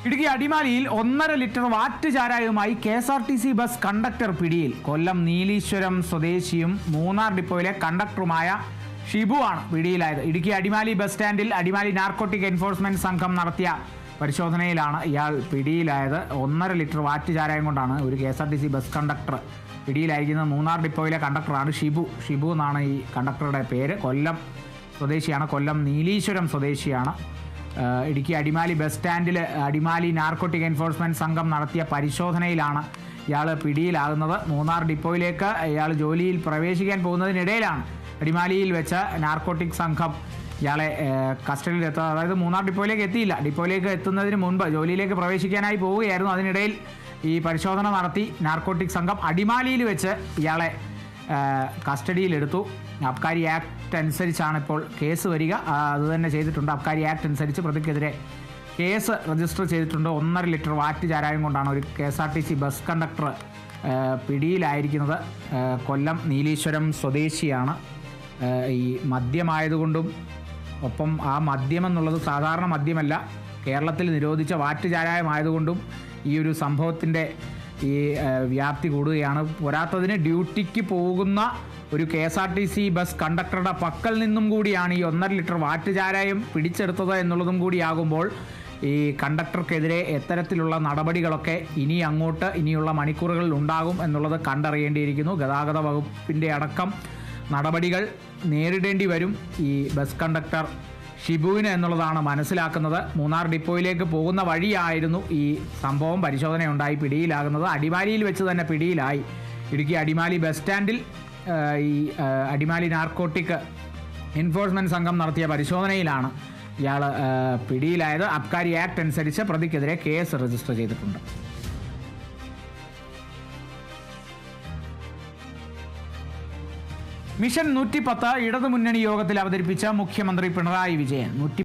ഇടുക്കി അടിമാലിയിൽ 1.5 ലിറ്റർ വാറ്റ് ചാരായവുമായി KSRTC bus conductor പിടിയിൽ. കൊല്ലം നീലീശ്വരം സ്വദേശിയും മൂന്നാർ ഡിപ്പോയിലെ കണ്ടക്ടറുമായ ഷിബുവാണ് പിടിയിലായത്. ഇടുക്കി അടിമാലി ബസ് സ്റ്റാൻഡിൽ അടിമാലി നാർക്കോട്ടിക് എൻഫോഴ്സ്മെന്റ് സംഘം നടത്തിയ പരിശോധനയിലാണ് ഇയാൾ പിടിയിലായത്. 1.5 ലിറ്റർ വാറ്റ് ചാരായം കൊണ്ടാണ് ഒരു KSRTC ബസ് കണ്ടക്ടർ പിടിയിലായിരിക്കുന്നത്. മൂന്നാർ ഡിപ്പോയിലെ കണ്ടക്ടറാണ് ഷിബു എന്നാണ് ഈ കണ്ടക്ടറുടെ പേര്. കൊല്ലം സ്വദേശിയാണ്, കൊല്ലം നീലീശ്വരം സ്വദേശിയാണ്. ഇടുക്കി അടിമാലി ബസ് സ്റ്റാൻഡിൽ അടിമാലി നാർക്കോട്ടിക് എൻഫോഴ്സ്മെൻറ്റ് സംഘം നടത്തിയ പരിശോധനയിലാണ് ഇയാൾ പിടിയിലാകുന്നത്. മൂന്നാർ ഡിപ്പോയിലേക്ക് ഇയാൾ ജോലിയിൽ പ്രവേശിക്കാൻ പോകുന്നതിനിടയിലാണ് അടിമാലിയിൽ വെച്ച് നാർക്കോട്ടിക് സംഘം ഇയാളെ കസ്റ്റഡിയിലെത്തുക. അതായത് മൂന്നാർ ഡിപ്പോയിലേക്ക് എത്തിയില്ല, ഡിപ്പോയിലേക്ക് എത്തുന്നതിന് മുൻപ് ജോലിയിലേക്ക് പ്രവേശിക്കാനായി പോവുകയായിരുന്നു. അതിനിടയിൽ ഈ പരിശോധന നടത്തി നാർക്കോട്ടിക് സംഘം അടിമാലിയിൽ വെച്ച് ഇയാളെ കസ്റ്റഡിയിലെടുത്തു. അബ്കാരി ആക്ട് അനുസരിച്ചാണ് ഇപ്പോൾ കേസ് വരിക. അതുതന്നെ ചെയ്തിട്ടുണ്ട്. അബ്കാരി ആക്ട് അനുസരിച്ച് പ്രതിക്കെതിരെ കേസ് രജിസ്റ്റർ ചെയ്തിട്ടുണ്ട്. 1.5 ലിറ്റർ വാറ്റ് ചാരായം കൊണ്ടാണ് ഒരു KSRTC ബസ് കണ്ടക്ടർ പിടിയിലായിരിക്കുന്നത്. കൊല്ലം നീലീശ്വരം സ്വദേശിയാണ്. ഈ മദ്യമായതുകൊണ്ടും ഒപ്പം ആ മദ്യമെന്നുള്ളത് സാധാരണ മദ്യമല്ല, കേരളത്തിൽ നിരോധിച്ച വാറ്റ് ചാരായമായതുകൊണ്ടും ഈ ഒരു സംഭവത്തിൻ്റെ ഈ വ്യാപ്തി കൂടുകയാണ്. പോരാത്തതിന് ഡ്യൂട്ടിക്ക് പോകുന്ന ഒരു KSRTC ബസ് കണ്ടക്ടറുടെ പക്കൽ നിന്നും കൂടിയാണ് ഈ 1.5 ലിറ്റർ വാറ്റ് ചാരായം പിടിച്ചെടുത്തത് എന്നുള്ളതും കൂടിയാകുമ്പോൾ ഈ കണ്ടക്ടർക്കെതിരെ എത്തരത്തിലുള്ള നടപടികളൊക്കെ ഇനിയുള്ള മണിക്കൂറുകളിൽ ഉണ്ടാകും എന്നുള്ളത് കണ്ടറിയേണ്ടിയിരിക്കുന്നു. ഗതാഗത വകുപ്പിൻ്റെ അടക്കം നടപടികൾ നേരിടേണ്ടി വരും ഈ ബസ് കണ്ടക്ടർ ഷിബുവിന് എന്നുള്ളതാണ് മനസ്സിലാക്കുന്നത്. മൂന്നാർ ഡിപ്പോയിലേക്ക് പോകുന്ന വഴിയായിരുന്നു ഈ സംഭവം. പരിശോധനയുണ്ടായി പിടിയിലാകുന്നത്. അടിമാലിയിൽ വെച്ച് തന്നെ പിടിയിലായി. ഇടുക്കി അടിമാലി ബസ് സ്റ്റാൻഡിൽ ഈ അടിമാലി നാർക്കോട്ടിക് എൻഫോഴ്സ്മെൻറ്റ് സംഘം നടത്തിയ പരിശോധനയിലാണ് ഇയാൾ പിടിയിലായത്. അബ്കാരി ആക്ട് അനുസരിച്ച് പ്രതിക്കെതിരെ കേസ് രജിസ്റ്റർ ചെയ്തിട്ടുണ്ട്. മിഷൻ 110 ഇടതുമുന്നണി യോഗത്തിൽ അവതരിപ്പിച്ച മുഖ്യമന്ത്രി പിണറായി വിജയൻ.